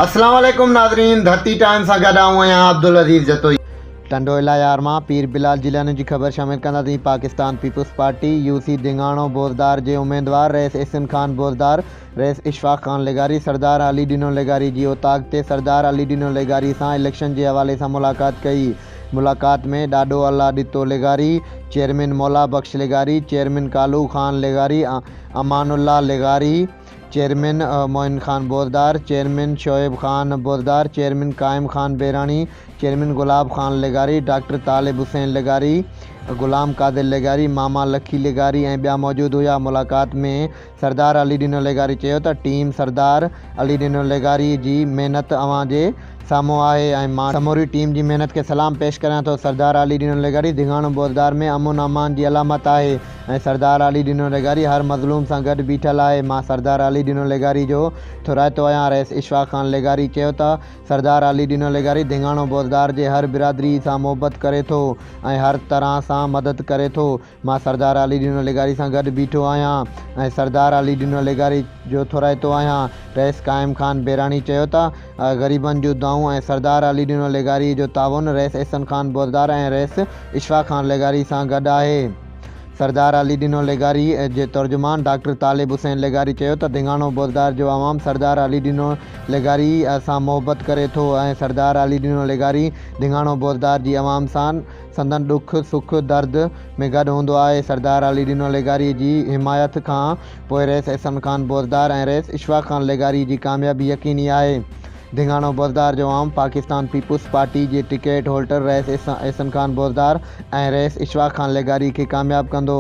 अस्सलाम वालेकुम नाज़रीन, धरती टाइम सां गॾु आऊं आहियां अब्दुल अज़ीज़ जतोई। टंडोइला यार मां पीर बिलाल जिलानी जी ख़बर शामिल कंदासीं। Pakistan peoples party UC दिंगाणो Bozdar जे उम्मीदवार रईस एहसन खान बोज़दार रईस इशफाक खान लेगारी सरदार अली डिनो लेगारी जी ओताक ते सरदार अली डिनो लेगारी सां इलेक्शन जे हवाले सां मुलाक़ात कई। मुलाक़ात में ॾाढो अल्लाह ॾितो लेगारी, चेयरमैन मौला बख्श लेगारी, चेयरमैन कालू Khan लेगारी, Amanullah लेगारी, chairman Moin Khan Bozdar, chairman Shoaib Khan Bozdar, chairman कायम खान बेरानी, चेयरमैन गुलाब खान लेगारी, डॉक्टर तालिब हुसैन लेगारी, गुलाम कादिर लेगारी, मामा लखी लेगारी ऐं ॿिया मौजूद हुआ। मुलाक़ात में सरदार अली डिनो लेगारी चयो त टीम सरदार अली डिनो लेगारी जी महिनत अवां जे साम्हूं आहे ऐं मां समूरी टीम जी महिनत के सलाम पेश करियां थो। सरदार अली डिनो लेगारी दिंगाणो बोज़दार में अमन अमान जी अलामत आहे ऐं सरदार अली डिनो लेगारी हर मज़लूम सां गॾु बीठल आहे। मां सरदार अली डिनो लेगारी जो थोराइतो आहियां। रईस इशफाक खान लेगारी चयो त सरदार अली डिनो लेगारी दिंगाणो बोज़दार जे हर बिरादरी सां मोहबत करे थो ऐं हर तरह सां मदद करे थो। मां सरदार अली डिनो लेगारी सां गॾु बीठो आहियां ऐं सरदार अली डिनो लेगारी जो थोराइतो आहियां। रईस कायम खान बेरानी चयो त ग़रीबनि जूं दुआऊं ऐं सरदार अली डिनो लेगारी जो ताउन रईस एहसन खान बोज़दार ऐं रईस इशफाक खान लेगारी सां गॾु आहे। सरदार अली डिनो लेगारी जे तर्जुमान डॉक्टर तालिब हुसैन लेगारी चयो त दिंगाणो बोज़दार जो आवाम सरदार अली डिनो लेगारी सां मोहबत करे थो ऐं सरदार अली डिनो लेगारी दिंगाणो बोज़दार जी आवाम सां संदन ॾुख सुख दर्द में गॾु हूंदो आहे। सरदार अली डिनो लेगारी जी हिमायत खां पोइ रईस एहसन खान बोज़दार ऐं रईस इशफाक खान लेगारी जी कामयाबी यकीनी आहे। दिंगाणो बोज़दार जो आवाम पाकिस्तान पीपल्स पार्टी जे ticket holder rice Ehsan Khan Bozdar ऐं रईस इशफाक खान लेगारी खे कामयाब कंदो।